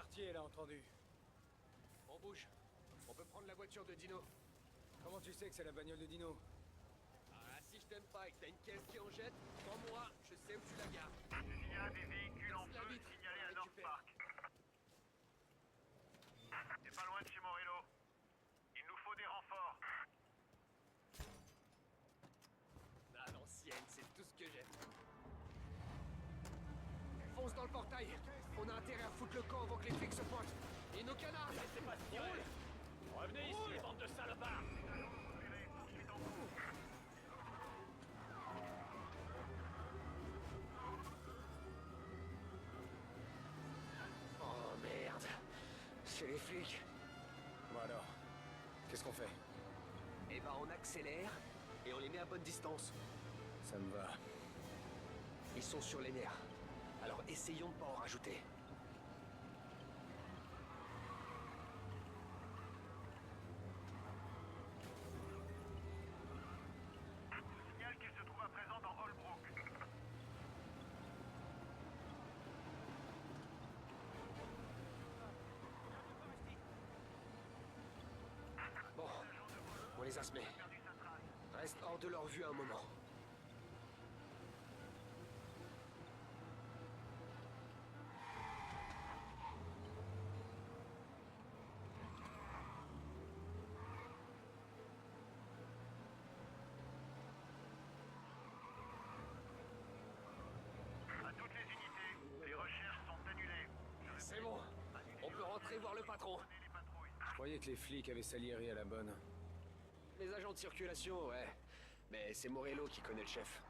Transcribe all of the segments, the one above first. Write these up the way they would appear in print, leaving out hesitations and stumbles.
quartier, là, entendu. On bouge. On peut prendre la voiture de Dino. Comment tu sais que c'est la bagnole de Dino? Ah, si je t'aime pas et que t'as une caisse qui en jette, prends-moi, je sais où tu la gardes. Il y a des véhicules en Casse la feu vitre, signalés on à North récupère. Park. C'est pas loin de chez Morello. Il nous faut des renforts. À l'ancienne, c'est tout ce que j'ai. Fonce dans le portail. On a intérêt à foutre le camp avant que les flics se pointent. Et nos canards. Laissez pas se tirer. Revenez ici, bande de salopards. Repéré, poursuite en cours. Oh merde. C'est les flics. Bon alors, qu'est-ce qu'on fait? Eh ben on accélère et on les met à bonne distance. Ça me va. Ils sont sur les nerfs. Alors essayons de pas en rajouter. Signale qu'il se trouve à présent dans Holbrook. Bon, on les a semés. Perdu sa trace. Reste hors de leur vue un moment. À toutes les unités, les recherches sont annulées. C'est bon. On peut rentrer voir le patron. Prenez les patrouilles. Je croyais que les flics avaient Salieri à la bonne. Les agents de circulation, ouais. Mais c'est Morello qui connaît le chef.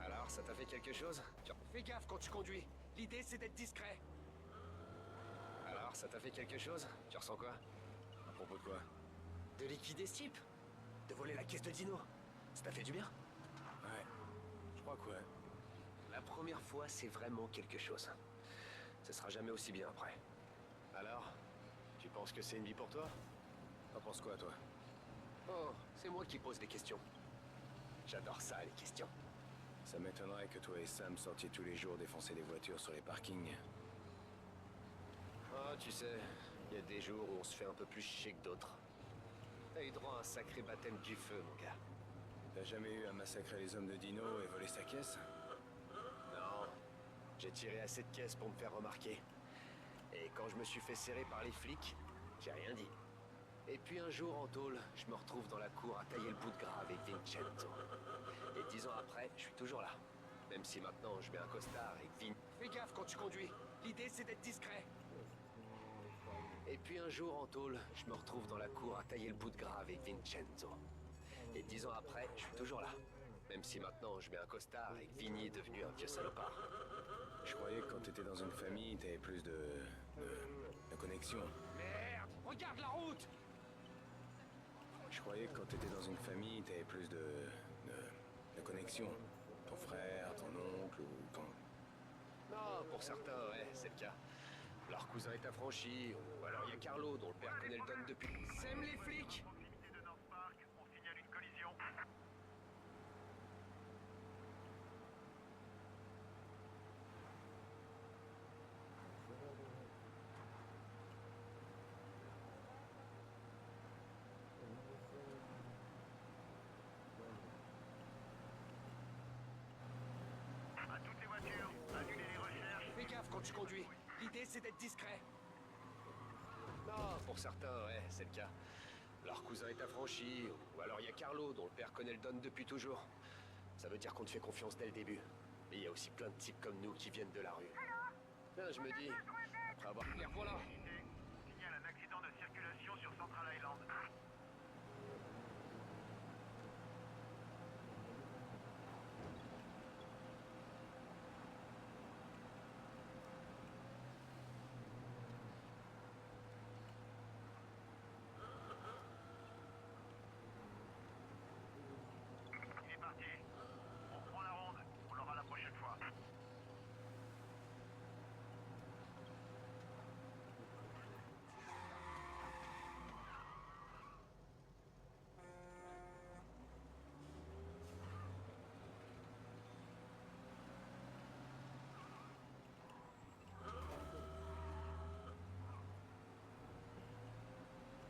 Alors, ça t'a fait quelque chose? Fais gaffe quand tu conduis. L'idée, c'est d'être discret. Alors, ça t'a fait quelque chose? Tu ressens quoi? À propos de quoi? De liquider ce type? De voler la caisse de Dino? Ça t'a fait du bien? Ouais. Je crois que ouais. La première fois, c'est vraiment quelque chose. Ce sera jamais aussi bien après. Alors, tu penses que c'est une vie pour toi? T'en penses quoi, toi? Oh, c'est moi qui pose les questions. J'adore ça, les questions. Ça m'étonnerait que toi et Sam sortiez tous les jours défoncer des voitures sur les parkings. Oh, tu sais, il y a des jours où on se fait un peu plus chier que d'autres. T'as eu droit à un sacré baptême du feu, mon gars. T'as jamais eu à massacrer les hommes de Dino et voler sa caisse? Non, j'ai tiré assez de caisses pour me faire remarquer. Et quand je me suis fait serrer par les flics, j'ai rien dit. Et puis un jour en tôle, je me retrouve dans la cour à tailler le bout de gras avec Vincenzo. Et 10 ans après, je suis toujours là. Même si maintenant je mets un costard avec Vin. Fais gaffe quand tu conduis. L'idée c'est d'être discret. Et puis un jour en tôle, je me retrouve dans la cour à tailler le bout de gras avec Vincenzo. Et 10 ans après, je suis toujours là. Même si maintenant je mets un costard et que Vinny est devenu un vieux salopard. Je croyais que quand t'étais dans une famille, t'avais plus de connexion. Merde! Regarde la route! Je croyais que quand t'étais dans une famille, t'avais plus de connexion. Ton frère, ton oncle ou ton... Non, pour certains, ouais, c'est le cas. Leur cousin est affranchi, ou alors il y a Carlo dont le père connaît le don depuis. Sème les flics! À proximité de North Park, on signale une collision. À toutes les voitures, annulez les recherches. Fais gaffe quand tu conduis. L'idée c'est d'être discret. Non, pour certains, ouais, c'est le cas. Leur cousin est affranchi, ou alors il y a Carlo dont le père connaît le don depuis toujours. Ça veut dire qu'on te fait confiance dès le début. Mais il y a aussi plein de types comme nous qui viennent de la rue. Tiens, je me dis, après avoir... Les voilà. Unité, signale un accident de circulation sur Central